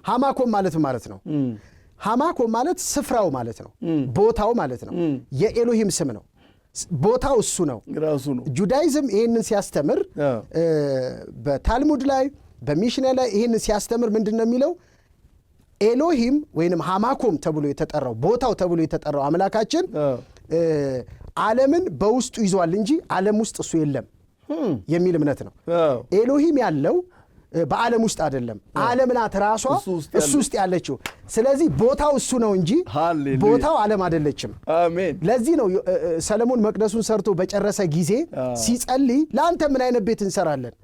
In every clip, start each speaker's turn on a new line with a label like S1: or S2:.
S1: ሃማኮም ማለት ነው ሃማኮም ማለት ስፍራው ማለት ነው ቦታው ማለት ነው የኤሎሂም ስም ነው ቦታው እሱ ነው
S2: ራሱ ነው
S1: ጁዳይዝም ይሄንን ሲያስተምር በታልሙድ ላይ በሚሽና ላይ ይሄንን ሲያስተምር ምንድነው የሚለው ኤሎሂም ወይንም ሃማኮም ተብሎ የተጠራው ቦታው ተብሎ የተጠራው አምላካችን ዓለምን በውስጡ ይዟል እንጂ ዓለም ውስጥ እሱ የለም የሚል እምነት ነው ኤሎሂም ያለው በዓለም ውስጥ አይደለም ዓለም ናት ራሷ እሱ ውስጥ ያለችው ስለዚህ ቦታው እሱ ነው እንጂ ቦታው ዓለም አይደለችም
S2: አሜን
S1: ለዚህ ነው ሰለሞን መቅደሱን ሰርቶ በጨረሰ ጊዜ ሲጸልይ ለአንተ ምን አይነት ቤት እንሰራለን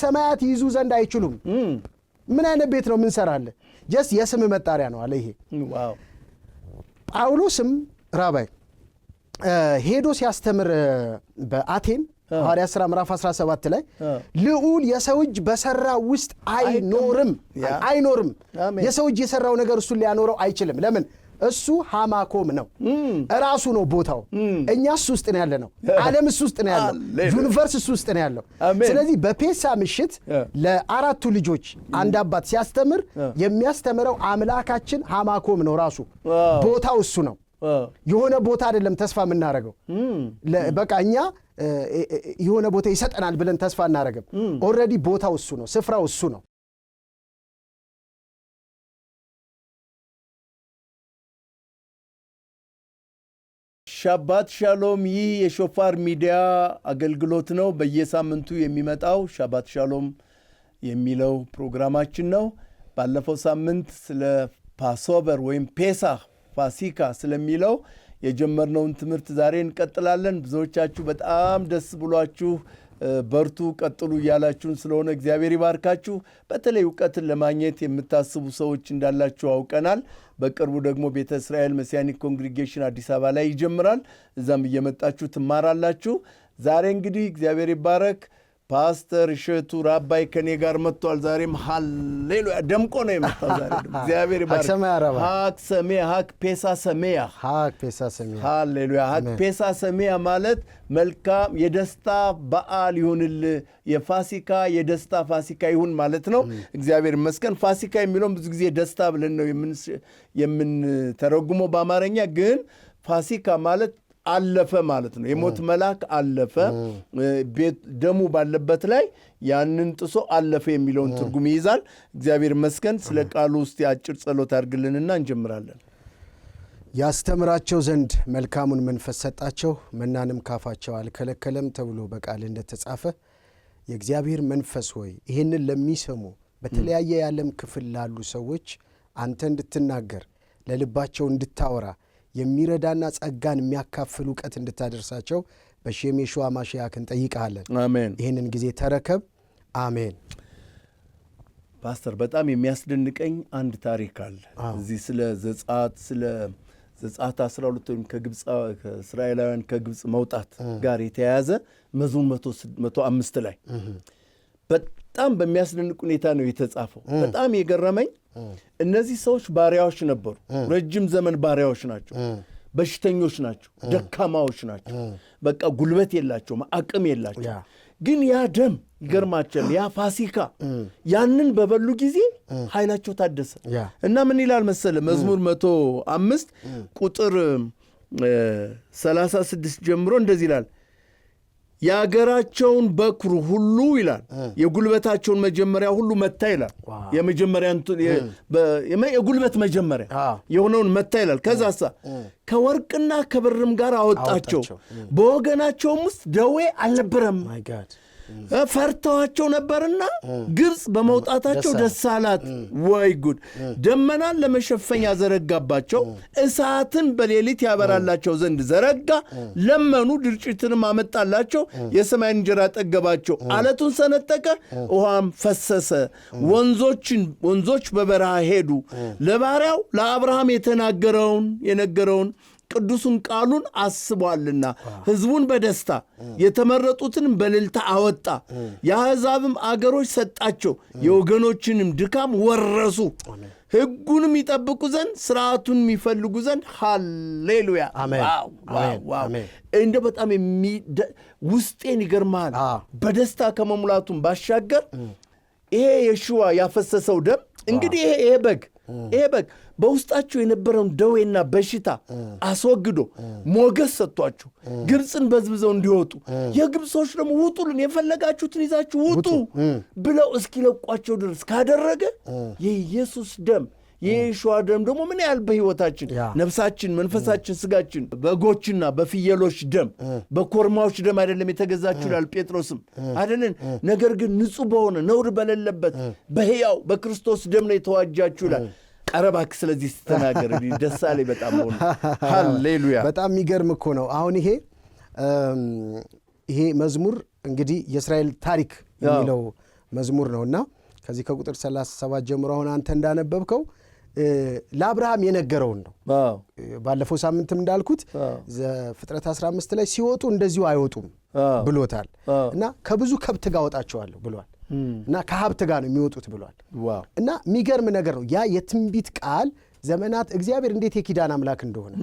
S1: ሰማያት ይይዙ ዘንድ አይችሉም ምን አይነት ቤት ነው ምን ሰራለን ጀስት የስም መጣሪያ ነው አለ ይሄ
S2: ዋው
S1: ጳውሎስም ራባይ ሄዶ ሲያስተምር በአቴን ሐዋርያት ሥራ ምዕራፍ 17 ላይ ልዑል የሰው እጅ በሰራው ውስጥ አይኖርም የሰው እጅ የሰራው ነገር እሱን ሊያኖረው አይችልም ለምን እሱ ሃማኮም ነው ራሱ ነው ቦታው እኛ እሱ ውስጥ ነው ያለነው ዓለም እሱ ውስጥ ነው ያለው ዩኒቨርስ እሱ ውስጥ ነው ያለው ስለዚህ በፔሳ ምሽት ለአራቱ ልጆች አንድ አባት ሲያስተምር የሚያስተምረው አምላካችን ሃማኮም ነው ራሱ ቦታው እሱ ነው የሆነ ቦታ አይደለም ተስፋ የምናረጋው በቃ እኛ የሆነ ቦታ ይሰጠናል ብለን ተስፋ እናረጋም ኦሬዲ ቦታው እሱ ነው ስፍራው እሱ ነው
S2: ሻባት ሻሎም ይህ የሾፋር ሚዲያ አገልግሎት ነው በየሳምንቱ የሚመጣው ሻባት ሻሎም የሚለው ፕሮግራማችን ነው ባለፈው ሳምንት ስለ ፓስኦቨር ወይም ፔሳህ ፋሲካ ስለሚለው የጀመርነውን ትምህርት ዛሬ እንቀጥላለን ብዙዎቻችሁ በጣም ደስ ብሏችሁ በርቱ ቀጥሉ ያላችሁን ስለሆነ እግዚአብሔር ይባርካችሁ በተለይ ዕውቀትን ለማግኘት የምታስቡ ሰዎች እንዳላችሁ አውቀናል በቅርቡ ደግሞ ቤተ እስራኤል መሲያኒክ ኮንግሪጌሽን አዲስ አበባ ላይ ይጀምራል እዛም እየመጣችሁ ትማራላችሁ ዛሬ እንግዲህ እግዚአብሔር ይባረክ ፓስተር እሸቱ ራባይ ከኔ ጋር መጥቷል ዛሬም ሃሌሉያ ደምቆ ነው የመጣው ዛሬ እግዚአብሔር ይባርክ ሃክ ሰሜያ ሃክ ፔሳ ሰሜያ ሃሌሉያ ሃክ ፔሳ ሰሜያ ማለት መልካም የደስታ በዓል ይሁንል የፋሲካ የደስታ ፋሲካ ይሁን ማለት ነው እግዚአብሔር ይመስገን ፋሲካ የሚለው ብዙ ጊዜ ደስታ ብለን ነው የምንተረጉመው በአማርኛ ግን ፋሲካ ማለት አለፈ ማለት ነው የሞት መልአክ አለፈ ደሙ ባለበት ላይ ያንን ጥሶ አለፈ የሚለውን ትርጉም ይይዛል እግዚአብሔር ይመስገን ስለ ቃሉ ውስጥ ያጭር ጸሎት አድርግልንና እንጀምራለን
S1: ያስተምራቸው ዘንድ መልካሙን መንፈስ ሰጣቸው መናንም ካፋቸው አልከለከለም ተብሎ በቃል እንደተጻፈ የእግዚአብሔር መንፈስ ሆይ ይሄንን ለሚሰሙ በተለያየ የዓለም ክፍል ላሉ ሰዎች አንተ እንድትናገር ለልባቸው እንድታወራ የሚረዳና ጸጋን የሚያካፍል ዕውቀት እንድታደርሳቸው በስም የይሖዋ ማሽያክ እንጠይቃለን
S2: አሜን
S1: ይሄንን ጊዜ ተረከብ አሜን
S2: ፓስተር በጣም የሚያስደንቀኝ አንድ ታሪክ አለ እዚህ ስለ ዘጸአት 12 ከግብጽ ከእስራኤላውያን ከግብጽ መውጣት ጋር የተያያዘ መዝሙር 105 ላይ በጣም በሚያስደንቅ ሁኔታ ነው የተጻፈው በጣም የገረመኝ እነዚህ ሰዎች ባሪያዎች ነበሩ ረጅም ዘመን ባሪያዎች ናቸው በሽተኞች ናቸው ደካማዎች ናቸው በቃ ጉልበት የላቸውም አቅም የላቸው ግን ያ ደም ይገርማቸዋል ያ ፋሲካ ያንን በበሉ ጊዜ ኃይላቸው ታደሰ እና ምን ይላል መሰለ መዝሙር 105 ቁጥር 36 ጀምሮ እንደዚህ ይላል ያገራቸውን በኩር ሁሉ ይላል የጉልበታቸውን መጀመሪያ ሁሉ መታ ይላል የመጀመሪያን የጉልበት መጀመሪያ የሆነውን መታ ይላል ከዛሳ ከወርቅና ከብርም ጋር አወጣቸው በወገናቸውም ውስጥ ደዌ አልነበረም ፈርተዋቸው ነበርና ግብጽ በመውጣታቸው ደስ አላት ወይ ጉድ ደመናን ለመሸፈኛ ዘረጋባቸው እሳትን በሌሊት ያበራላቸው ዘንድ ዘረጋ ለመኑ ድርጭትንም አመጣላቸው የሰማይ እንጀራ ጠገባቸው አለቱን ሰነጠቀ ውሃም ፈሰሰ ወንዞች በበረሃ ሄዱ ለባሪያው ለአብርሃም የነገረውን ቅዱሱን ቃሉን አስቧልና ሕዝቡን በደስታ የተመረጡትን በእልልታ አወጣ የአሕዛብም አገሮች ሰጣቸው የወገኖችንም ድካም ወረሱ ሕጉንም ይጠብቁ ዘንድ ሥርዓቱን የሚፈልጉ ዘንድ ሃሌሉያ ዋው እንደ በጣም ውስጤን ይገርማል በደስታ ከመሙላቱን ባሻገር ይሄ የይሖዋ ያፈሰሰው ደም እንግዲህ ይሄ በግ በውስጣቸው የነበረውን ደዌና በሽታ አስወግዶ ሞገስ ሰጥቷቸው ግብፅን በዝብዘው እንዲወጡ የግብፅ ሰዎች ደግሞ ውጡልን የፈለጋችሁትን ይዛችሁ ውጡ ብለው እስኪለቋቸው ድረስ ካደረገ የኢየሱስ ደም የኢየሱስ ደም ደግሞ ምን ያህል በሕይወታችን ነፍሳችን፣ መንፈሳችን፣ ስጋችን በጎችና በፍየሎች ደም በኮርማዎች ደም አይደለም የተገዛችሁ ይላል ጴጥሮስም አይደለን። ነገር ግን ንጹሕ በሆነ ነውር በሌለበት በሕያው በክርስቶስ ደም ነው የተዋጃችሁ ይላል። ቀረባክ ስለዚህ ስተናገር ደስ አለኝ በጣም ሆነ። ሃሌሉያ!
S1: በጣም የሚገርም እኮ ነው። አሁን ይሄ መዝሙር እንግዲህ የእስራኤል ታሪክ የሚለው መዝሙር ነውና ከዚህ ከቁጥር 37 ጀምሮ አሁን አንተ እንዳነበብከው ለአብርሃም የነገረውን ነው። ባለፈው ሳምንትም እንዳልኩት ዘፍጥረት 15 ላይ ሲወጡ እንደዚሁ አይወጡም ብሎታል እና ከብዙ ከብት ጋር አወጣቸዋለሁ ብሏል እና ከሀብት ጋር ነው የሚወጡት ብሏል። እና የሚገርም ነገር ነው ያ የትንቢት ቃል ዘመናት እግዚአብሔር እንዴት የኪዳን አምላክ እንደሆነ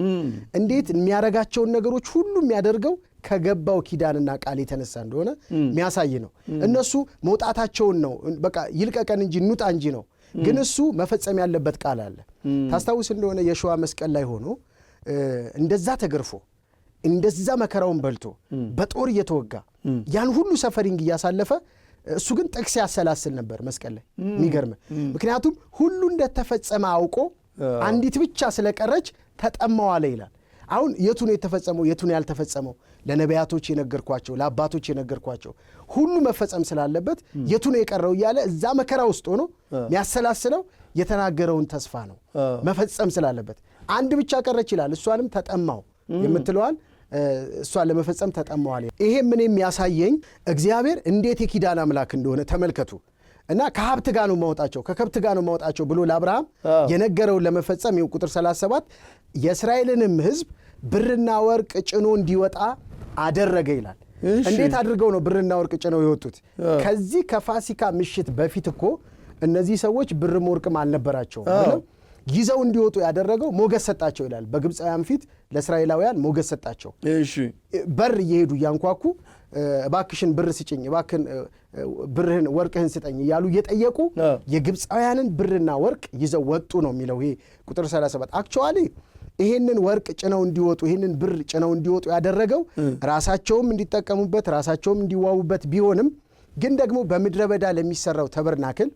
S1: እንዴት የሚያረጋቸውን ነገሮች ሁሉ የሚያደርገው ከገባው ኪዳንና ቃል የተነሳ እንደሆነ የሚያሳይ ነው። እነሱ መውጣታቸውን ነው በቃ ይልቀቀን እንጂ እንውጣ እንጂ ነው። ግን እሱ መፈጸም ያለበት ቃል አለ። ታስታውስ እንደሆነ የሸዋ መስቀል ላይ ሆኖ እንደዛ ተገርፎ እንደዛ መከራውን በልቶ በጦር እየተወጋ ያን ሁሉ ሰፈሪንግ እያሳለፈ እሱ ግን ጥቅስ ያሰላስል ነበር መስቀል ላይ። የሚገርም ምክንያቱም ሁሉ እንደተፈጸመ አውቆ አንዲት ብቻ ስለቀረች ተጠማው አለ ይላል። አሁን የቱ ነው የተፈጸመው የቱ ነው ያልተፈጸመው? ለነቢያቶች የነገርኳቸው ለአባቶች የነገርኳቸው ሁሉ መፈጸም ስላለበት የቱ ነው የቀረው እያለ እዛ መከራ ውስጥ ሆኖ የሚያሰላስለው የተናገረውን ተስፋ ነው መፈጸም ስላለበት። አንድ ብቻ ቀረች ይላል። እሷንም ተጠማው የምትለዋል እሷን ለመፈጸም ተጠማዋል። ይሄ ምን የሚያሳየኝ እግዚአብሔር እንዴት የኪዳን አምላክ እንደሆነ ተመልከቱ። እና ከሀብት ጋር ነው ማውጣቸው ከከብት ጋር ነው ማውጣቸው ብሎ ለአብርሃም የነገረውን ለመፈጸም ቁጥር 37 የእስራኤልንም ሕዝብ ብርና ወርቅ ጭኖ እንዲወጣ አደረገ ይላል። እንዴት አድርገው ነው ብርና ወርቅ ጭነው የወጡት? ከዚህ ከፋሲካ ምሽት በፊት እኮ እነዚህ ሰዎች ብርም ወርቅም አልነበራቸውም አይደል? ይዘው እንዲወጡ ያደረገው ሞገስ ሰጣቸው ይላል። በግብፃውያን ፊት ለእስራኤላውያን ሞገስ ሰጣቸው። በር እየሄዱ እያንኳኩ እባክሽን ብር ስጭኝ እባክን ብርህን ወርቅህን ስጠኝ እያሉ እየጠየቁ የግብፃውያንን ብርና ወርቅ ይዘው ወጡ ነው የሚለው ይሄ ቁጥር 37። አክቹዋሊ ይሄንን ወርቅ ጭነው እንዲወጡ ይሄንን ብር ጭነው እንዲወጡ ያደረገው ራሳቸውም እንዲጠቀሙበት ራሳቸውም እንዲዋቡበት ቢሆንም ግን ደግሞ በምድረ በዳ ለሚሰራው ተበርናክል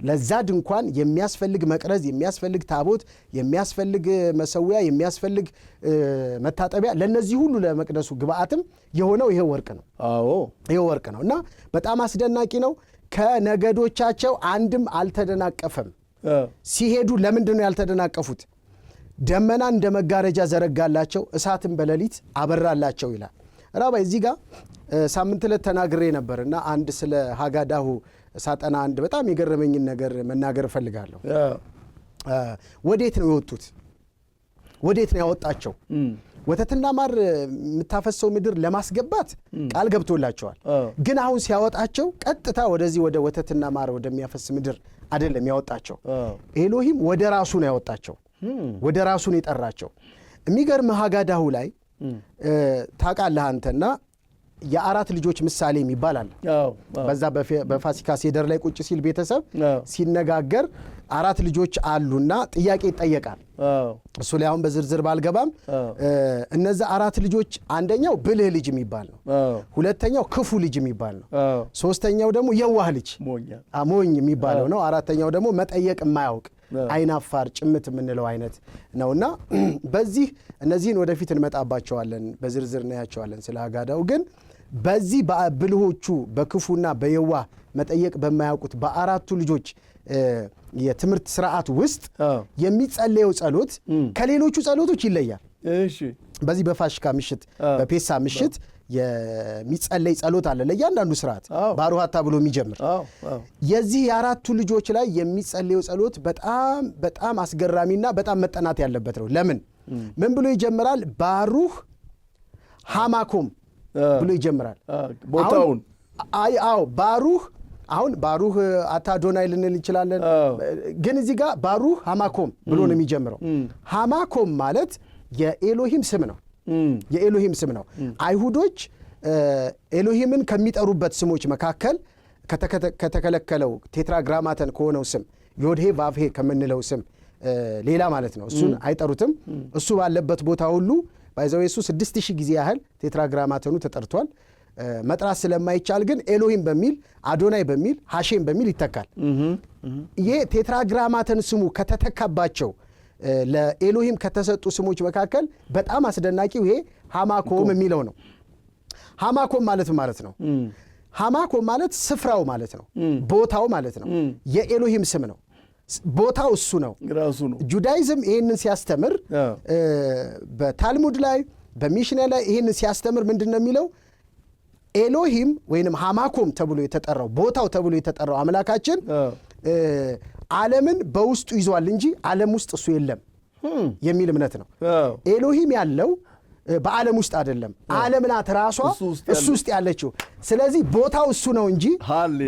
S1: ለዛ ድንኳን የሚያስፈልግ መቅረዝ የሚያስፈልግ ታቦት የሚያስፈልግ መሰዊያ የሚያስፈልግ መታጠቢያ ለነዚህ ሁሉ ለመቅደሱ ግብአትም የሆነው ይሄ ወርቅ ነው። ይሄ ወርቅ ነው እና በጣም አስደናቂ ነው። ከነገዶቻቸው አንድም አልተደናቀፈም። ሲሄዱ ለምንድን ነው ያልተደናቀፉት? ደመና እንደ መጋረጃ ዘረጋላቸው እሳትን በሌሊት አበራላቸው ይላል። ራባይ እዚህ ጋር ሳምንት ዕለት ተናግሬ ነበርና አንድ ስለ ሃጋዳሁ ሳጠና አንድ በጣም የገረመኝን ነገር መናገር እፈልጋለሁ። ወዴት ነው የወጡት? ወዴት ነው ያወጣቸው? ወተትና ማር የምታፈሰው ምድር ለማስገባት ቃል ገብቶላቸዋል። ግን አሁን ሲያወጣቸው ቀጥታ ወደዚህ ወደ ወተትና ማር ወደሚያፈስ ምድር አይደለም ያወጣቸው። ኤሎሂም ወደ ራሱ ነው ያወጣቸው። ወደ ራሱ ነው የጠራቸው። የሚገርም ሃጋዳሁ ላይ ታውቃለህ አንተና የአራት ልጆች ምሳሌ የሚባል አለ። በዛ በፋሲካ ሴደር ላይ ቁጭ ሲል ቤተሰብ ሲነጋገር አራት ልጆች አሉና ጥያቄ ይጠየቃል። እሱ ላይ አሁን በዝርዝር ባልገባም እነዛ አራት ልጆች አንደኛው ብልህ ልጅ የሚባል ነው። ሁለተኛው ክፉ ልጅ የሚባል ነው። ሶስተኛው ደግሞ የዋህ ልጅ ሞኝ የሚባለው ነው። አራተኛው ደግሞ መጠየቅ የማያውቅ አይናፋር ጭምት የምንለው አይነት ነውና በዚህ እነዚህን ወደፊት እንመጣባቸዋለን በዝርዝር እናያቸዋለን። ስለ ሃጋዳሁ ግን በዚህ በብልሆቹ በክፉና በየዋህ መጠየቅ በማያውቁት በአራቱ ልጆች የትምህርት ስርዓት ውስጥ የሚጸለየው ጸሎት ከሌሎቹ ጸሎቶች ይለያል። በዚህ በፋሲካ ምሽት በፔሳ ምሽት የሚጸለይ ጸሎት አለ ለእያንዳንዱ ስርዓት ባሩሃታ ብሎ የሚጀምር። የዚህ የአራቱ ልጆች ላይ የሚጸለየው ጸሎት በጣም በጣም አስገራሚና በጣም መጠናት ያለበት ነው። ለምን ምን ብሎ ይጀምራል? ባሩህ ሃማኮም ብሎ ይጀምራል ቦታውን። ባሩህ አሁን ባሩህ አታዶናይ ልንል እንችላለን። ግን እዚህ ጋር ባሩህ ሃማኮም ብሎ ነው የሚጀምረው። ሃማኮም ማለት የኤሎሂም ስም ነው። የኤሎሂም ስም ነው። አይሁዶች ኤሎሂምን ከሚጠሩበት ስሞች መካከል ከተከለከለው ቴትራግራማተን ከሆነው ስም ዮድሄ ቫቭሄ ከምንለው ስም ሌላ ማለት ነው እሱን አይጠሩትም እሱ ባለበት ቦታ ሁሉ ባይዘው ኢየሱስ 6000 ጊዜ ያህል ቴትራግራማተኑ ተጠርቷል መጥራት ስለማይቻል ግን ኤሎሂም በሚል አዶናይ በሚል ሃሼም በሚል ይተካል ይሄ ቴትራግራማተን ስሙ ከተተካባቸው ለኤሎሂም ከተሰጡ ስሞች መካከል በጣም አስደናቂው ይሄ ሃማኮም የሚለው ነው ሃማኮም ማለት ነው ሃማኮም ማለት ስፍራው ማለት ነው ቦታው ማለት ነው የኤሎሂም ስም ነው ቦታው እሱ ነው
S2: ራሱ ነው
S1: ጁዳይዝም ይሄንን ሲያስተምር በታልሙድ ላይ በሚሽና ላይ ይሄንን ሲያስተምር ምንድነው የሚለው ኤሎሂም ወይንም ሃማኮም ተብሎ የተጠራው ቦታው ተብሎ የተጠራው አምላካችን ዓለምን በውስጡ ይዟል እንጂ ዓለም ውስጥ እሱ የለም የሚል እምነት ነው ኤሎሂም ያለው በዓለም ውስጥ አይደለም ዓለም ናት ራሷ እሱ ውስጥ ያለችው ስለዚህ ቦታው እሱ ነው እንጂ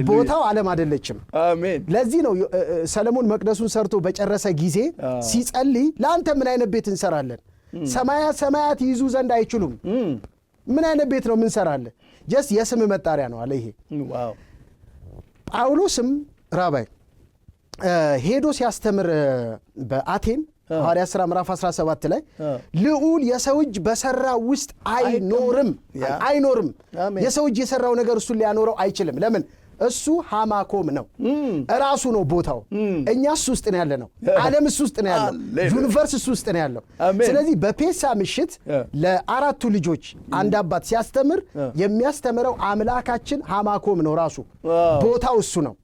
S1: ቦታው ዓለም አይደለችም
S2: አሜን
S1: ለዚህ ነው ሰለሞን መቅደሱን ሰርቶ በጨረሰ ጊዜ ሲጸልይ ለአንተ ምን አይነት ቤት እንሰራለን ሰማያት ይይዙ ዘንድ አይችሉም ምን አይነት ቤት ነው ምን ሰራለን ጀስት የስም መጣሪያ ነው አለ ይሄ
S2: ዋው
S1: ጳውሎስም ራባይ ሄዶ ሲያስተምር በአቴን ሐዋርያት ሥራ ምዕራፍ 17 ላይ ልዑል የሰው እጅ በሰራው ውስጥ አይኖርም የሰው እጅ የሰራው ነገር እሱን ሊያኖረው አይችልም ለምን እሱ ሃማኮም ነው ራሱ ነው ቦታው እኛ እሱ ውስጥ ነው ያለ ነው ዓለም እሱ ውስጥ ነው ያለው ዩኒቨርስ እሱ ውስጥ ነው ያለው ስለዚህ በፔሳ ምሽት ለአራቱ ልጆች አንድ አባት ሲያስተምር የሚያስተምረው አምላካችን ሃማኮም ነው ራሱ ቦታው እሱ ነው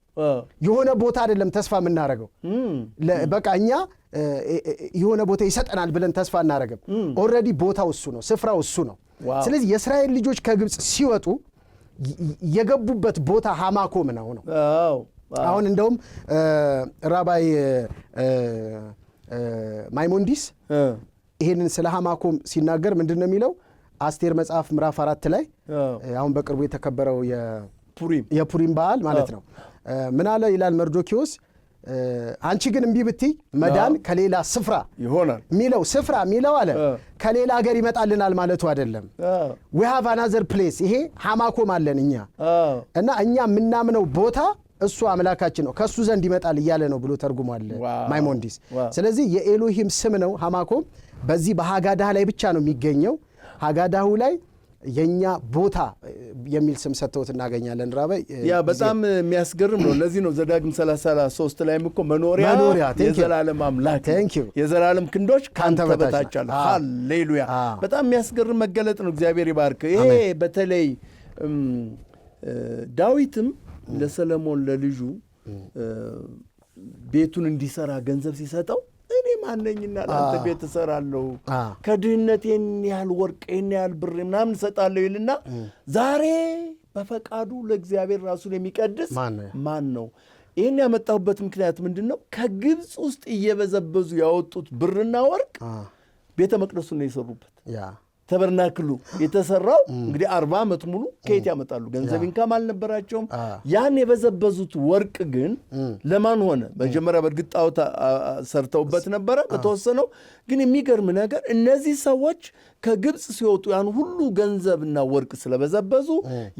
S1: የሆነ ቦታ አይደለም ተስፋ የምናረጋው በቃ እኛ የሆነ ቦታ ይሰጠናል ብለን ተስፋ እናረጋም ኦሬዲ ቦታው እሱ ነው ስፍራው እሱ ነው ስለዚህ የእስራኤል ልጆች ከግብጽ ሲወጡ የገቡበት ቦታ ሃማኮም ነው አሁን እንደውም ራባይ ማይሞንዲስ ይሄንን ስለ ሃማኮም ሲናገር ምንድነው የሚለው አስቴር መጽሐፍ ምዕራፍ 4 ላይ አሁን በቅርቡ የተከበረው የፑሪም በዓል ማለት ነው ምን አለ ይላል መርዶኪዮስ አንቺ ግን እምቢ ብትይ መዳን ከሌላ ስፍራ
S2: ይሆናል
S1: ሚለው ስፍራ ሚለው አለ ከሌላ ሀገር ይመጣልናል ማለቱ አይደለም we have another place ይሄ ሃማኮም አለን እኛ እና እኛ ምናምነው ቦታ እሱ አምላካችን ነው ከሱ ዘንድ ይመጣል ይያለ ነው ብሎ ተርጉሟል ማይሞንዲስ ስለዚህ የኤሎሂም ስም ነው ሃማኮም በዚህ በሃጋዳህ ላይ ብቻ ነው የሚገኘው ሃጋዳሁ ላይ የኛ ቦታ የሚል ስም ሰጥተውት እናገኛለን ራባይ
S2: ያ በጣም የሚያስገርም ነው ለዚህ ነው ዘዳግም 33 ላይም እኮ መኖሪያ የዘላለም አምላክ የዘላለም ክንዶች ካንተ በታች አለ ሃሌሉያ በጣም የሚያስገርም መገለጥ ነው እግዚአብሔር ይባርክ ይሄ በተለይ ዳዊትም ለሰለሞን ለልጁ ቤቱን እንዲሰራ ገንዘብ ሲሰጠው እኔ ማንነኝና ለአንተ ቤት እሰራለሁ ከድህነቴን ያህል ወርቄን ያህል ብር ምናምን እሰጣለሁ ይልና ዛሬ በፈቃዱ ለእግዚአብሔር ራሱን የሚቀድስ ማን ነው ይሄን ያመጣሁበት ምክንያት ምንድነው ከግብጽ ውስጥ እየበዘበዙ ያወጡት ብርና ወርቅ ቤተ መቅደሱን ነው የሰሩበት ተበርናክሉ የተሰራው እንግዲህ 40 ዓመት ሙሉ ከየት ያመጣሉ ገንዘብ እንካም አልነበራቸውም ያን የበዘበዙት ወርቅ ግን ለማን ሆነ መጀመሪያ በርግጣው ሰርተውበት ነበር በተወሰነው ግን የሚገርም ነገር እነዚህ ሰዎች ከግብጽ ሲወጡ ያን ሁሉ ገንዘብና ወርቅ ስለበዘበዙ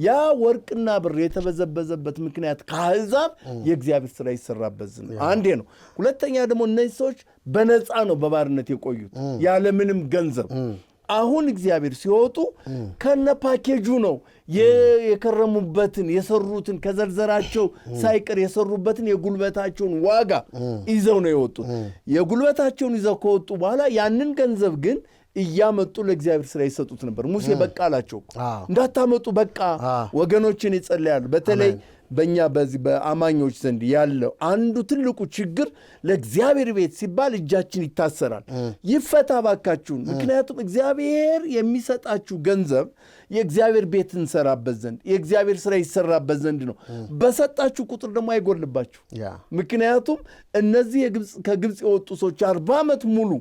S2: ያ ወርቅና ብር የተበዘበዘበት ምክንያት ከአሕዛብ የእግዚአብሔር ሥራ ይሰራበት ነው አንዴ ነው ሁለተኛ ደግሞ እነዚህ ሰዎች በነፃ ነው በባርነት የቆዩት ያለ ምንም ገንዘብ አሁን እግዚአብሔር ሲወጡ ከነ ፓኬጁ ነው የከረሙበትን የሰሩትን ከዘርዘራቸው ሳይቀር የሰሩበትን የጉልበታቸውን ዋጋ ይዘው ነው የወጡት የጉልበታቸውን ይዘው ከወጡ በኋላ ያንን ገንዘብ ግን እያመጡ ለእግዚአብሔር ሥራ ይሰጡት ነበር ሙሴ በቃ አላቸው እንዳታመጡ በቃ ወገኖችን ይጸልያሉ በተለይ በእኛ በዚህ በአማኞች ዘንድ ያለው አንዱ ትልቁ ችግር ለእግዚአብሔር ቤት ሲባል እጃችን ይታሰራል ይፈታ ባካችሁን ምክንያቱም እግዚአብሔር የሚሰጣችሁ ገንዘብ የእግዚአብሔር ቤት እንሰራበት ዘንድ የእግዚአብሔር ሥራ ይሰራበት ዘንድ ነው በሰጣችሁ ቁጥር ደግሞ አይጎልባችሁ ምክንያቱም እነዚህ ከግብጽ የወጡ ሰዎች 40 ዓመት ሙሉ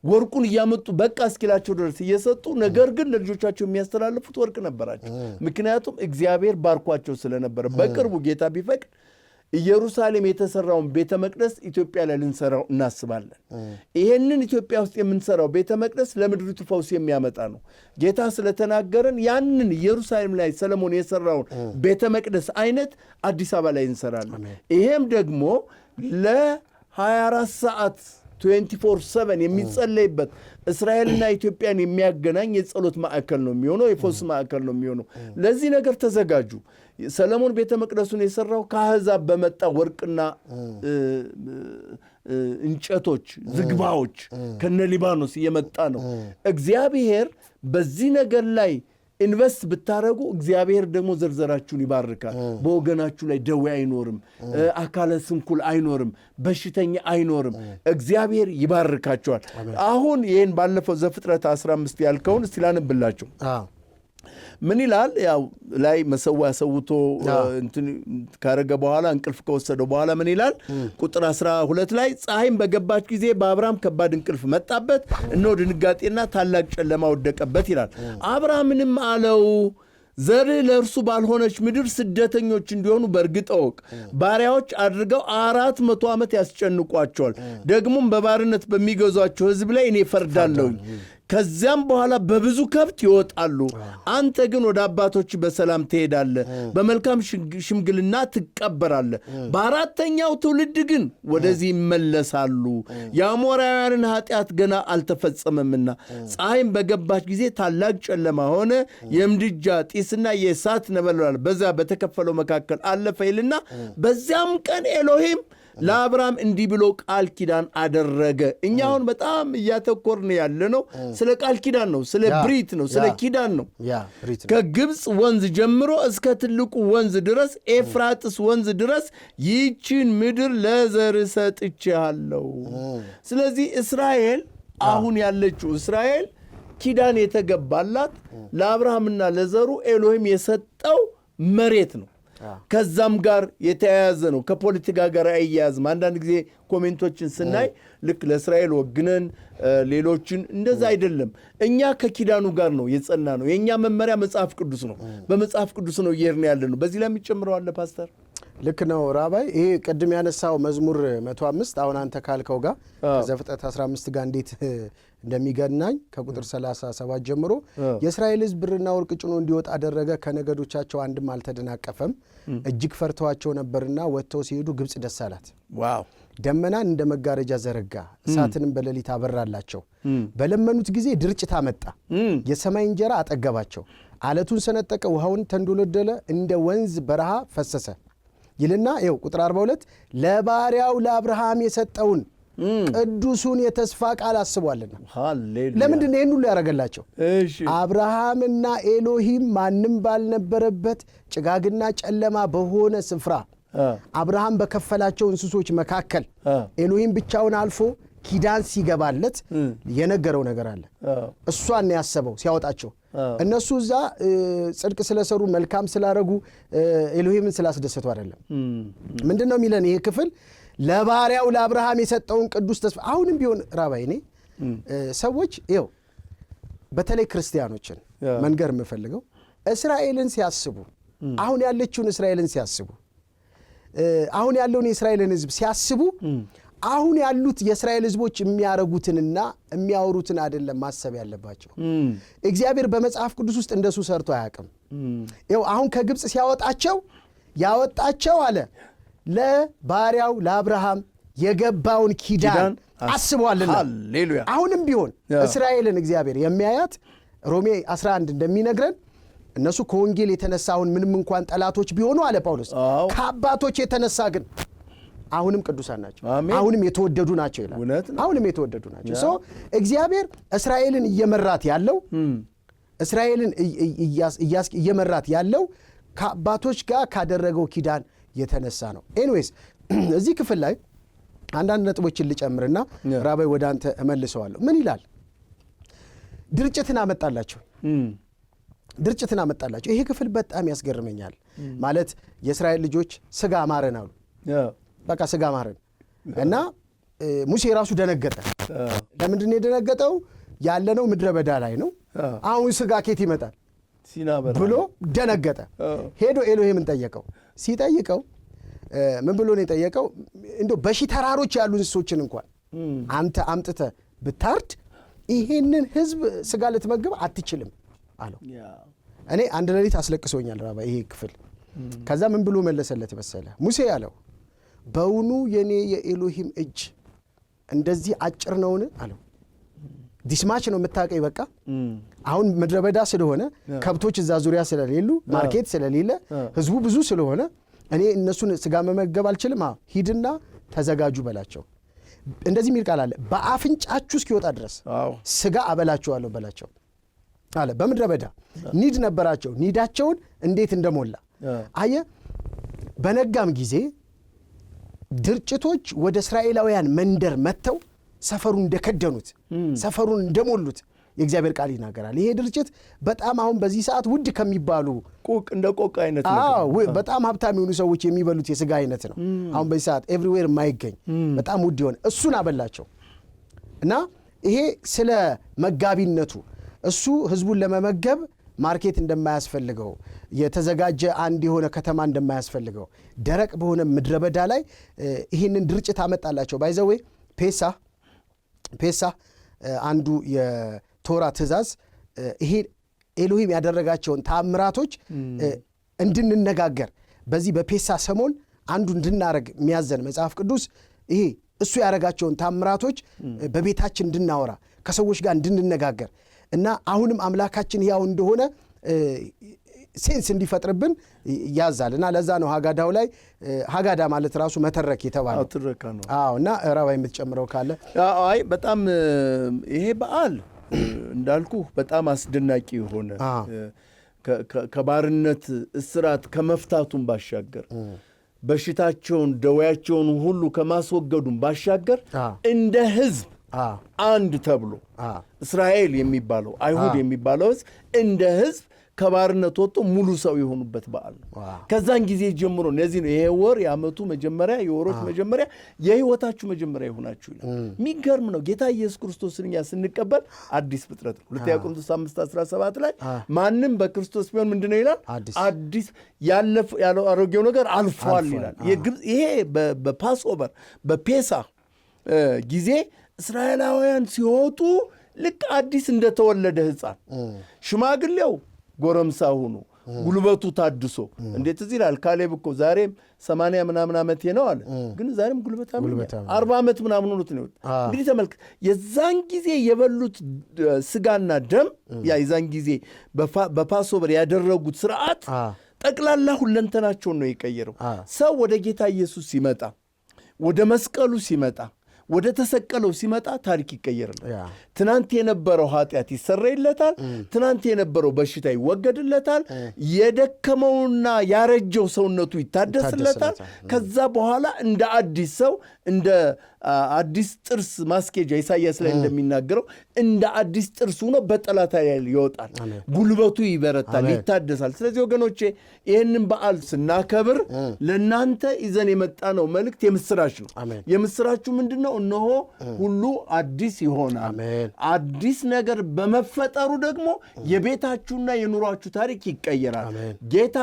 S2: ወርቁን እያመጡ በቃ እስኪላቸው ድረስ እየሰጡ ነገር ግን ለልጆቻቸው የሚያስተላልፉት ወርቅ ነበራቸው ምክንያቱም እግዚአብሔር ባርኳቸው ስለነበረ በቅርቡ ጌታ ቢፈቅድ ኢየሩሳሌም የተሰራውን ቤተ መቅደስ ኢትዮጵያ ላይ ልንሰራው እናስባለን ይሄንን ኢትዮጵያ ውስጥ የምንሰራው ቤተ መቅደስ ለምድሪቱ ፈውስ የሚያመጣ ነው ጌታ ስለተናገረን ያንን ኢየሩሳሌም ላይ ሰለሞን የሰራውን ቤተ መቅደስ አይነት አዲስ አበባ ላይ እንሰራለን ይሄም ደግሞ ለ24 ሰዓት 24/7 የሚጸለይበት እስራኤልና ኢትዮጵያን የሚያገናኝ የጸሎት ማዕከል ነው የሚሆነው፣ የፈውስ ማዕከል ነው የሚሆነው። ለዚህ ነገር ተዘጋጁ። ሰለሞን ቤተ መቅደሱን የሰራው ከአሕዛብ በመጣ ወርቅና እንጨቶች፣ ዝግባዎች ከነ ሊባኖስ እየመጣ ነው። እግዚአብሔር በዚህ ነገር ላይ ኢንቨስት ብታረጉ እግዚአብሔር ደግሞ ዘርዘራችሁን ይባርካል። በወገናችሁ ላይ ደዌ አይኖርም፣ አካለ ስንኩል አይኖርም፣ በሽተኛ አይኖርም። እግዚአብሔር ይባርካቸዋል። አሁን ይህን ባለፈው ዘፍጥረት 15 ያልከውን እስቲ ላንብላችሁ። ምን ይላል? ያው ላይ መሰዋ ሰውቶ እንትን ካረገ በኋላ እንቅልፍ ከወሰደው በኋላ ምን ይላል? ቁጥር 12 ላይ ፀሐይም በገባች ጊዜ በአብርሃም ከባድ እንቅልፍ መጣበት፣ እነሆ ድንጋጤና ታላቅ ጨለማ ወደቀበት ይላል። አብርሃምንም አለው ዘርህ ለእርሱ ባልሆነች ምድር ስደተኞች እንዲሆኑ በእርግጥ እወቅ። ባሪያዎች አድርገው 400 ዓመት ያስጨንቋቸዋል። ደግሞም በባርነት በሚገዟቸው ሕዝብ ላይ እኔ ፈርዳለሁኝ። ከዚያም በኋላ በብዙ ከብት ይወጣሉ። አንተ ግን ወደ አባቶች በሰላም ትሄዳለህ፣ በመልካም ሽምግልና ትቀበራለህ። በአራተኛው ትውልድ ግን ወደዚህ ይመለሳሉ። የአሞራውያንን ኃጢአት ገና አልተፈጸመምና። ፀሐይም በገባች ጊዜ ታላቅ ጨለማ ሆነ፣ የምድጃ ጢስና የእሳት ነበልባል በዛ በተከፈለው መካከል አለፈ ይልና በዚያም ቀን ኤሎሂም ለአብርሃም እንዲህ ብሎ ቃል ኪዳን አደረገ። እኛ አሁን በጣም እያተኮርን ያለ ነው ስለ ቃል ኪዳን ነው፣ ስለ ብሪት ነው፣ ስለ ኪዳን ነው። ከግብፅ ወንዝ ጀምሮ እስከ ትልቁ ወንዝ ድረስ ኤፍራጥስ ወንዝ ድረስ ይህችን ምድር ለዘርህ ሰጥቼሃለሁ። ስለዚህ እስራኤል አሁን ያለችው እስራኤል ኪዳን የተገባላት ለአብርሃምና ለዘሩ ኤሎሂም የሰጠው መሬት ነው። ከዛም ጋር የተያያዘ ነው። ከፖለቲካ ጋር አይያያዝም። አንዳንድ ጊዜ ኮሜንቶችን ስናይ ልክ ለእስራኤል ወግነን ሌሎችን እንደዛ አይደለም። እኛ ከኪዳኑ ጋር ነው የጸና ነው። የእኛ መመሪያ መጽሐፍ ቅዱስ ነው። በመጽሐፍ ቅዱስ ነው እየሄድን ያለ ነው። በዚህ ላይ የሚጨምረው አለ ፓስተር?
S1: ልክ ነው ራባይ። ይሄ ቅድም ያነሳው መዝሙር 105 አሁን አንተ ካልከው ጋር ከዘፍጥረት 15 ጋር እንዴት እንደሚገናኝ ከቁጥር 37 ጀምሮ የእስራኤል ሕዝብ ብርና ወርቅ ጭኖ እንዲወጣ አደረገ፣ ከነገዶቻቸው አንድም አልተደናቀፈም። እጅግ ፈርተዋቸው ነበርና ወጥተው ሲሄዱ ግብፅ ደስ አላት።
S2: ዋው!
S1: ደመናን እንደ መጋረጃ ዘረጋ፣ እሳትንም በሌሊት አበራላቸው። በለመኑት ጊዜ ድርጭት አመጣ፣ የሰማይ እንጀራ አጠገባቸው። አለቱን ሰነጠቀ፣ ውሃውን ተንዶለደለ፣ እንደ ወንዝ በረሃ ፈሰሰ ይልና ይኸው ቁጥር 42 ለባሪያው ለአብርሃም የሰጠውን ቅዱሱን የተስፋ ቃል አስቧልና። ለምንድን ነው ይህን ሁሉ ያደረገላቸው? አብርሃምና ኤሎሂም ማንም ባልነበረበት ጭጋግና ጨለማ በሆነ ስፍራ አብርሃም በከፈላቸው እንስሶች መካከል ኤሎሂም ብቻውን አልፎ ኪዳን ሲገባለት የነገረው ነገር አለ። እሷን ያሰበው ሲያወጣቸው እነሱ እዛ ጽድቅ ስለሰሩ መልካም ስላረጉ ኤሎሂምን ስላስደሰቱ አይደለም። ምንድነው የሚለን ይሄ ክፍል? ለባሪያው ለአብርሃም የሰጠውን ቅዱስ ተስፋ። አሁንም ቢሆን ራባይ እኔ ሰዎች ይኸው በተለይ ክርስቲያኖችን መንገር የምፈልገው እስራኤልን ሲያስቡ፣ አሁን ያለችውን እስራኤልን ሲያስቡ፣ አሁን ያለውን የእስራኤልን ሕዝብ ሲያስቡ አሁን ያሉት የእስራኤል ሕዝቦች የሚያረጉትንና የሚያወሩትን አይደለም ማሰብ ያለባቸው። እግዚአብሔር በመጽሐፍ ቅዱስ ውስጥ እንደሱ ሰርቶ አያውቅም። ይኸው አሁን ከግብፅ ሲያወጣቸው ያወጣቸው አለ ለባሪያው ለአብርሃም የገባውን ኪዳን አስቧልና። አሁንም ቢሆን እስራኤልን እግዚአብሔር የሚያያት ሮሜ 11 እንደሚነግረን እነሱ ከወንጌል የተነሳ አሁን ምንም እንኳን ጠላቶች ቢሆኑ አለ ጳውሎስ፣ ከአባቶች የተነሳ ግን አሁንም ቅዱሳን ናቸው፣ አሁንም የተወደዱ ናቸው ይላል። አሁንም የተወደዱ ናቸው። ሶ እግዚአብሔር እስራኤልን እየመራት ያለው እስራኤልን እየመራት ያለው ከአባቶች ጋር ካደረገው ኪዳን የተነሳ ነው። ኤኒዌይስ እዚህ ክፍል ላይ አንዳንድ ነጥቦችን ልጨምርና ራባይ ወደ አንተ እመልሰዋለሁ። ምን ይላል? ድርጭትን አመጣላቸው፣ ድርጭትን አመጣላቸው። ይሄ ክፍል በጣም ያስገርመኛል። ማለት የእስራኤል ልጆች ስጋ ማረን አሉ። በቃ ስጋ ማረን እና ሙሴ ራሱ ደነገጠ። ለምንድን ነው የደነገጠው? ያለነው ምድረ በዳ ላይ ነው። አሁን ስጋ ኬት ይመጣል ብሎ ደነገጠ። ሄዶ ኤሎሂምን ጠየቀው። ሲጠይቀው ምን ብሎ ነው የጠየቀው? እንደው በሺህ ተራሮች ያሉ እንስሶችን እንኳን አንተ አምጥተህ ብታርድ ይሄንን ሕዝብ ስጋ ልትመግብ አትችልም አለው። እኔ አንድ ሌሊት አስለቅሶኛል ራባ ይሄ ክፍል። ከዛ ምን ብሎ መለሰለት መሰለ? ሙሴ ያለው በውኑ የኔ የኤሎሂም እጅ እንደዚህ አጭር ነውን አለው። ዲስማች ነው የምታቀይ በቃ አሁን ምድረ በዳ ስለሆነ ከብቶች እዛ ዙሪያ ስለሌሉ ማርኬት ስለሌለ ህዝቡ ብዙ ስለሆነ እኔ እነሱን ስጋ መመገብ አልችልም። ሂድና ተዘጋጁ በላቸው። እንደዚህ የሚል ቃል አለ፣ በአፍንጫችሁ እስኪወጣ ድረስ ስጋ አበላችኋለሁ በላቸው አለ። በምድረ በዳ ኒድ ነበራቸው። ኒዳቸውን እንዴት እንደሞላ አየ። በነጋም ጊዜ ድርጭቶች ወደ እስራኤላውያን መንደር መጥተው ሰፈሩን እንደከደኑት ሰፈሩን እንደሞሉት የእግዚአብሔር ቃል ይናገራል። ይሄ ድርጭት በጣም አሁን በዚህ ሰዓት ውድ ከሚባሉ
S2: እንደ ቆቅ አይነት ነው።
S1: በጣም ሀብታም የሆኑ ሰዎች የሚበሉት የስጋ አይነት ነው። አሁን በዚህ ሰዓት ኤቭሪዌር የማይገኝ በጣም ውድ የሆነ እሱን አበላቸው እና ይሄ ስለ መጋቢነቱ እሱ ህዝቡን ለመመገብ ማርኬት እንደማያስፈልገው የተዘጋጀ አንድ የሆነ ከተማ እንደማያስፈልገው ደረቅ በሆነ ምድረ በዳ ላይ ይህንን ድርጭት አመጣላቸው። ባይዘዌ ፔሳ አንዱ የቶራ ትእዛዝ ይሄ ኤሎሂም ያደረጋቸውን ታምራቶች እንድንነጋገር በዚህ በፔሳ ሰሞን አንዱ እንድናረግ የሚያዘን መጽሐፍ ቅዱስ ይሄ እሱ ያደረጋቸውን ታምራቶች በቤታችን እንድናወራ ከሰዎች ጋር እንድንነጋገር እና አሁንም አምላካችን ያው እንደሆነ ሴንስ እንዲፈጥርብን ያዛል። እና ለዛ ነው ሀጋዳው ላይ ሀጋዳ ማለት ራሱ መተረክ የተባለው
S2: ትረካ ነው።
S1: እና ራባ የምትጨምረው ካለ?
S2: አይ በጣም ይሄ በዓል እንዳልኩ በጣም አስደናቂ የሆነ ከባርነት እስራት ከመፍታቱን ባሻገር በሽታቸውን ደዌያቸውን ሁሉ ከማስወገዱን ባሻገር እንደ ህዝብ አንድ ተብሎ እስራኤል የሚባለው አይሁድ የሚባለው ህዝብ እንደ ህዝብ ከባርነት ወጥቶ ሙሉ ሰው የሆኑበት በዓል ነው። ከዛን ጊዜ ጀምሮ እነዚህ ነው ይሄ ወር የዓመቱ መጀመሪያ የወሮች መጀመሪያ የህይወታችሁ መጀመሪያ ይሆናችሁ ይላል። የሚገርም ነው። ጌታ ኢየሱስ ክርስቶስን እኛ ስንቀበል አዲስ ፍጥረት ነው። ሁለተኛ ቆሮንቶስ 5:17 ላይ ማንም በክርስቶስ ቢሆን ምንድነው ይላል? አዲስ ያለው አሮጌው ነገር አልፏል ይላል። ይሄ በፓስኦቨር በፔሳ ጊዜ እስራኤላውያን ሲወጡ ልክ አዲስ እንደተወለደ ህፃን ሽማግሌው ጎረምሳ ሆኖ ጉልበቱ ታድሶ እንዴት እዚህ ይላል ካሌብ እኮ ዛሬም 80 ምናምን ዓመቴ ነው አለ፣ ግን ዛሬም ጉልበታም 40 ዓመት ምናምን ሆኖት ነው። እንግዲህ ተመልክ የዛን ጊዜ የበሉት ስጋና ደም ያ የዛን ጊዜ በፓስኦቨር ያደረጉት ስርዓት ጠቅላላ ሁለንተናቸውን ነው የቀየረው። ሰው ወደ ጌታ ኢየሱስ ሲመጣ ወደ መስቀሉ ሲመጣ ወደ ተሰቀለው ሲመጣ ታሪክ ይቀየራል። ትናንት የነበረው ኃጢአት ይሰረይለታል። ትናንት የነበረው በሽታ ይወገድለታል። የደከመውና ያረጀው ሰውነቱ ይታደስለታል። ከዛ በኋላ እንደ አዲስ ሰው እንደ አዲስ ጥርስ ማስኬጃ ኢሳይያስ ላይ እንደሚናገረው እንደ አዲስ ጥርስ ሆኖ በጠላት ላይ ይወጣል። ጉልበቱ ይበረታል፣ ይታደሳል። ስለዚህ ወገኖቼ ይህንን በዓል ስናከብር ለእናንተ ይዘን የመጣ ነው መልእክት የምስራች ነው። የምስራቹ ምንድን ነው? እነሆ ሁሉ አዲስ ይሆናል። አዲስ ነገር በመፈጠሩ ደግሞ የቤታችሁና የኑሯችሁ ታሪክ ይቀየራል። ጌታ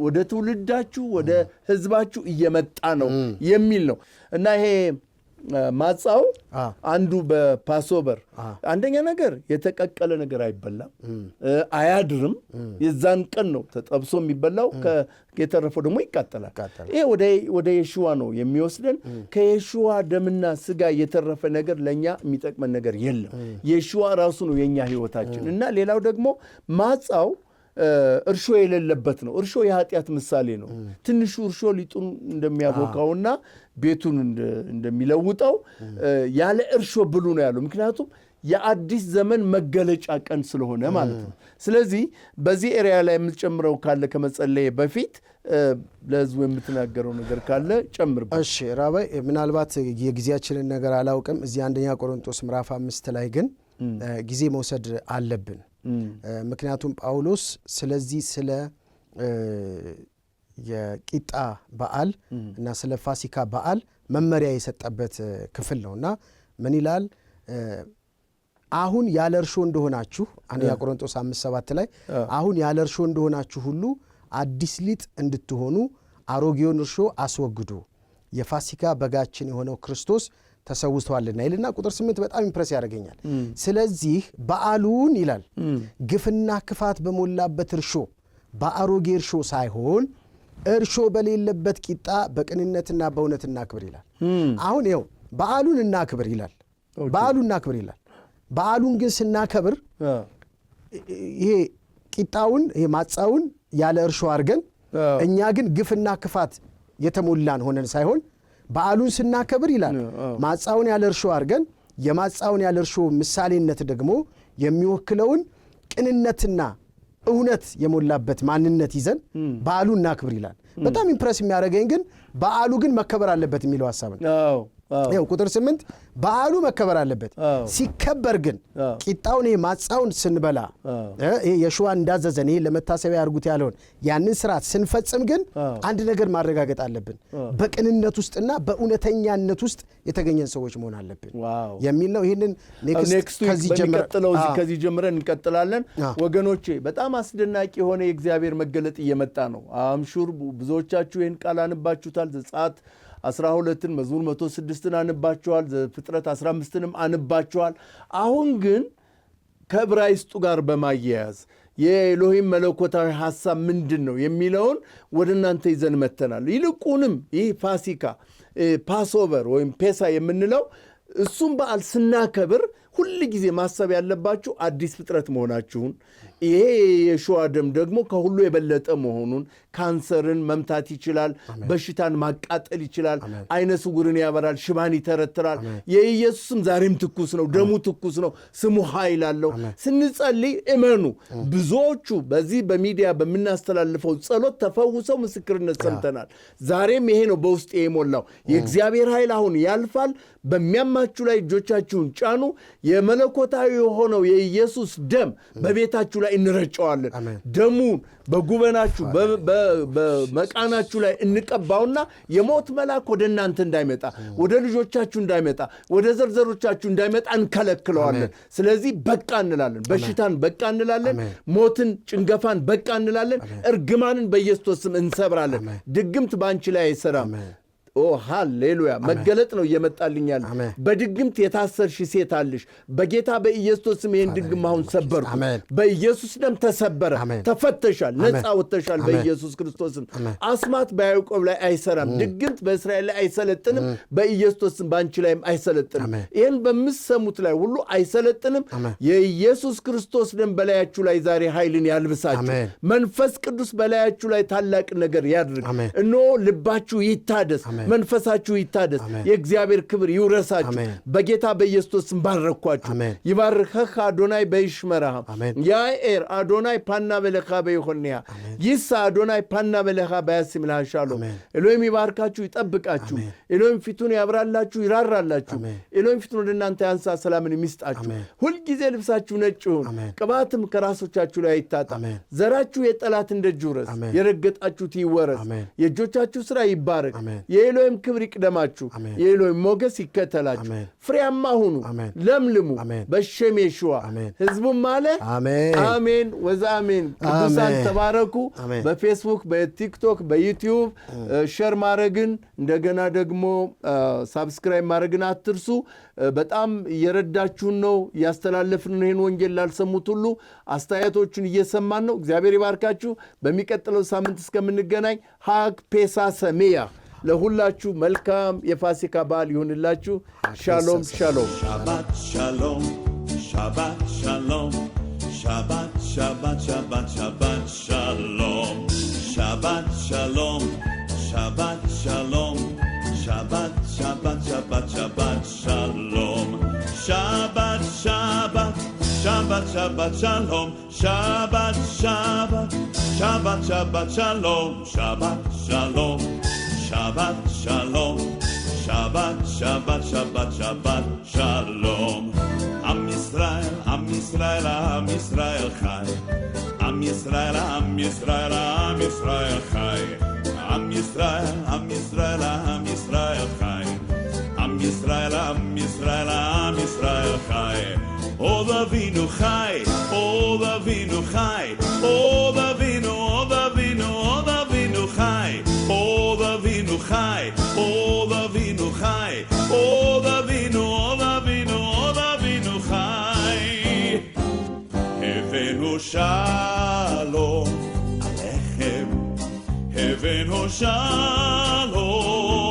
S2: ወደ ትውልዳችሁ ወደ ህዝባችሁ እየመጣ ነው የሚል ነው እና ይሄ ማጻው አንዱ በፓስኦቨር አንደኛ ነገር የተቀቀለ ነገር አይበላም፣ አያድርም። የዛን ቀን ነው ተጠብሶ የሚበላው። የተረፈው ደግሞ ይቃጠላል። ይሄ ወደ የሽዋ ነው የሚወስደን። ከየሽዋ ደምና ስጋ የተረፈ ነገር ለእኛ የሚጠቅመን ነገር የለም። የሽዋ ራሱ ነው የእኛ ህይወታችን። እና ሌላው ደግሞ ማጻው እርሾ የሌለበት ነው። እርሾ የኃጢአት ምሳሌ ነው። ትንሹ እርሾ ሊጡን እንደሚያቦካውና ቤቱን እንደሚለውጠው ያለ እርሾ ብሉ ነው ያለው። ምክንያቱም የአዲስ ዘመን መገለጫ ቀን ስለሆነ ማለት ነው። ስለዚህ በዚህ ኤሪያ ላይ የምትጨምረው ካለ ከመጸለይ በፊት ለህዝቡ የምትናገረው ነገር ካለ ጨምርበት።
S1: እሺ ራባይ፣ ምናልባት የጊዜያችንን ነገር አላውቅም። እዚህ አንደኛ ቆሮንቶስ ምዕራፍ 5 ላይ ግን ጊዜ መውሰድ አለብን። ምክንያቱም ጳውሎስ ስለዚህ ስለ የቂጣ በዓል እና ስለ ፋሲካ በዓል መመሪያ የሰጠበት ክፍል ነውና ምን ይላል? አሁን ያለ እርሾ እንደሆናችሁ አንደኛ ቆሮንቶስ 5:7 ላይ አሁን ያለ እርሾ እንደሆናችሁ ሁሉ አዲስ ሊጥ እንድትሆኑ አሮጌውን እርሾ አስወግዱ፣ የፋሲካ በጋችን የሆነው ክርስቶስ ተሰውቷልና ይልና ቁጥር 8 በጣም ኢምፕረስ ያደርገኛል። ስለዚህ በዓሉን ይላል ግፍና ክፋት በሞላበት እርሾ በአሮጌ እርሾ ሳይሆን እርሾ በሌለበት ቂጣ በቅንነትና በእውነት እናክብር ይላል። አሁን ይኸው በዓሉን እናክብር ይላል። በዓሉን ግን ስናከብር ይሄ ቂጣውን ይሄ ማጻውን ያለ እርሾ አድርገን እኛ ግን ግፍና ክፋት የተሞላን ሆነን ሳይሆን በዓሉን ስናከብር ይላል ማጻውን ያለ እርሾ አድርገን የማጻውን ያለ እርሾ ምሳሌነት ደግሞ የሚወክለውን ቅንነትና እውነት የሞላበት ማንነት ይዘን በዓሉን እናክብር ይላል። በጣም ኢምፕረስ የሚያደርገኝ ግን በዓሉ ግን መከበር አለበት የሚለው ሐሳብ ነው። ይኸው ቁጥር 8 በዓሉ መከበር አለበት። ሲከበር ግን ቂጣውን ማጻውን ስንበላ የሾዋ እንዳዘዘን ይሄ ለመታሰቢያ ያርጉት ያለውን ያንን ስርዓት ስንፈጽም ግን አንድ ነገር ማረጋገጥ አለብን። በቅንነት ውስጥና በእውነተኛነት ውስጥ የተገኘን ሰዎች መሆን አለብን የሚል ነው። ይሄንን ኔክስት ከዚህ ጀምረን እንቀጥላለን። ወገኖቼ በጣም አስደናቂ የሆነ የእግዚአብሔር መገለጥ እየመጣ ነው። አምሹር ብዙዎቻችሁ ይሄን ቃል አንባችሁታል። ዘጸአት 12ን መዝሙር 106ን አንባቸዋል። ፍጥረት 15ንም አንባቸዋል። አሁን ግን ከዕብራይስጡ ጋር በማያያዝ የኤሎሂም መለኮታዊ ሐሳብ ምንድን ነው የሚለውን ወደ እናንተ ይዘን መተናል። ይልቁንም ይህ ፋሲካ ፓስኦቨር ወይም ፔሳ የምንለው እሱም በዓል ስናከብር ሁል ጊዜ ማሰብ ያለባችሁ አዲስ ፍጥረት መሆናችሁን፣ ይሄ የሾዋ ደም ደግሞ ከሁሉ የበለጠ መሆኑን፣ ካንሰርን መምታት ይችላል፣ በሽታን ማቃጠል ይችላል፣ አይነ ስውርን ያበራል፣ ሽባን ይተረትራል። የኢየሱስም ዛሬም ትኩስ ነው፣ ደሙ ትኩስ ነው፣ ስሙ ኃይል አለው። ስንጸልይ እመኑ፣ ብዙዎቹ በዚህ በሚዲያ በምናስተላልፈው ጸሎት ተፈውሰው ምስክርነት ሰምተናል። ዛሬም ይሄ ነው በውስጥ የሞላው። የእግዚአብሔር ኃይል አሁን ያልፋል። በሚያማችሁ ላይ እጆቻችሁን ጫኑ። የመለኮታዊ የሆነው የኢየሱስ ደም በቤታችሁ ላይ እንረጨዋለን። ደሙን በጉበናችሁ በመቃናችሁ ላይ እንቀባውና የሞት መልአክ ወደ እናንተ እንዳይመጣ፣ ወደ ልጆቻችሁ እንዳይመጣ፣ ወደ ዘርዘሮቻችሁ እንዳይመጣ እንከለክለዋለን። ስለዚህ በቃ እንላለን። በሽታን በቃ እንላለን። ሞትን፣ ጭንገፋን በቃ እንላለን። እርግማንን በኢየሱስ ስም እንሰብራለን። ድግምት በአንቺ ላይ አይሰራም። ሃሌሉያ! መገለጥ ነው እየመጣልኛል። በድግምት የታሰርሽ ሴት አለሽ። በጌታ በኢየሱስ ስም ይህን ድግም አሁን ሰበርኩ። በኢየሱስ ደም ተሰበረ። ተፈተሻል፣ ነፃ ወጥተሻል በኢየሱስ ክርስቶስም። አስማት በያዕቆብ ላይ አይሰራም። ድግምት በእስራኤል ላይ አይሰለጥንም። በኢየሱስ ስም በአንቺ ላይም አይሰለጥንም። ይህን በምትሰሙት ላይ ሁሉ አይሰለጥንም። የኢየሱስ ክርስቶስ ደም በላያችሁ ላይ ዛሬ ኃይልን ያልብሳችሁ። መንፈስ ቅዱስ በላያችሁ ላይ ታላቅ ነገር ያድርግ። እነሆ ልባችሁ ይታደስ፣ መንፈሳችሁ ይታደስ፣ የእግዚአብሔር ክብር ይውረሳችሁ። በጌታ በኢየሱስ ስም ባረኳችሁ። ይባርከህ አዶናይ በይሽመራህ ያኤር አዶናይ ፓና በለኻ በይሆንያ ይሳ አዶናይ ፓና በለኻ በያስምልሃ ሻሎም። ኤሎሂም ይባርካችሁ፣ ይጠብቃችሁ። ኤሎሂም ፊቱን ያብራላችሁ፣ ይራራላችሁ። ኤሎሂም ፊቱን ወደ እናንተ ያንሳ፣ ሰላምን ይስጣችሁ። ሁልጊዜ ልብሳችሁ ነጭ ይሁን፣ ቅባትም ከራሶቻችሁ ላይ አይታጣ። ዘራችሁ የጠላትን ደጅ ይውረስ፣ የረገጣችሁት ይወረስ። የእጆቻችሁ ሥራ ይባረክ። የኤሎሂም ክብር ይቅደማችሁ። የኤሎሂም ሞገስ ይከተላችሁ። ፍሬያማ ሁኑ፣ ለምልሙ በሸም የሽዋ ሕዝቡም አለ አሜን ወዛ አሜን። ቅዱሳን ተባረኩ። በፌስቡክ፣ በቲክቶክ፣ በዩቲዩብ ሼር ማድረግን እንደገና ደግሞ ሳብስክራይብ ማድረግን አትርሱ። በጣም እየረዳችሁን ነው። እያስተላለፍን ነው። ይህን ወንጌል ላልሰሙት ሁሉ አስተያየቶችን እየሰማን ነው። እግዚአብሔር ይባርካችሁ። በሚቀጥለው ሳምንት እስከምንገናኝ ሀግ ፔሳ ሰሜያ ለሁላችሁ መልካም የፋሲካ በዓል ይሁንላችሁ። ሻሎም ሻሎም። ሻባት ሻሎም፣ ሻባት ሻሎም፣ ሻባት ሻባት ሻባት ሻባት ሻሎም፣ ሻባት ሻሎም፣ ሻባት ሻሎም፣ ሻባት ሻባት ሻባት ሻባት ሻሎም፣ ሻባት ሻባት ሻባት ሻባት ሻሎም፣ ሻባት ሻባት ሻባት ሻባት ሻሎም፣ ሻባት ሻሎም Shabbat Shalom, Shabbat, Shabbat, Shabbat, Shabbat Shalom. Am Yisrael, Am Yisrael, Am Yisrael Chai. Am Yisrael, Am Yisrael, Am Yisrael Chai. Am Yisrael, Am Yisrael, Am Yisrael Chai. Am Yisrael, Am Yisrael, Am Yisrael Chai. O Davinu Chai, O Davinu Chai, O Davinu, O Davinu, O Davinu Chai. O Davinu Chai, O Davinu Chai, O Davinu, O Davinu, O Davinu Chai. Havenu Shalom Alechem, Havenu
S3: שלום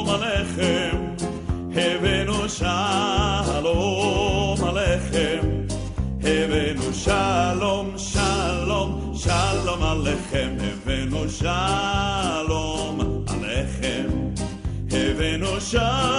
S3: עליכם, הבאנו שלום עליכם, הבאנו שלום, שלום, שלום עליכם, הבאנו שלום עליכם, הבאנו שלום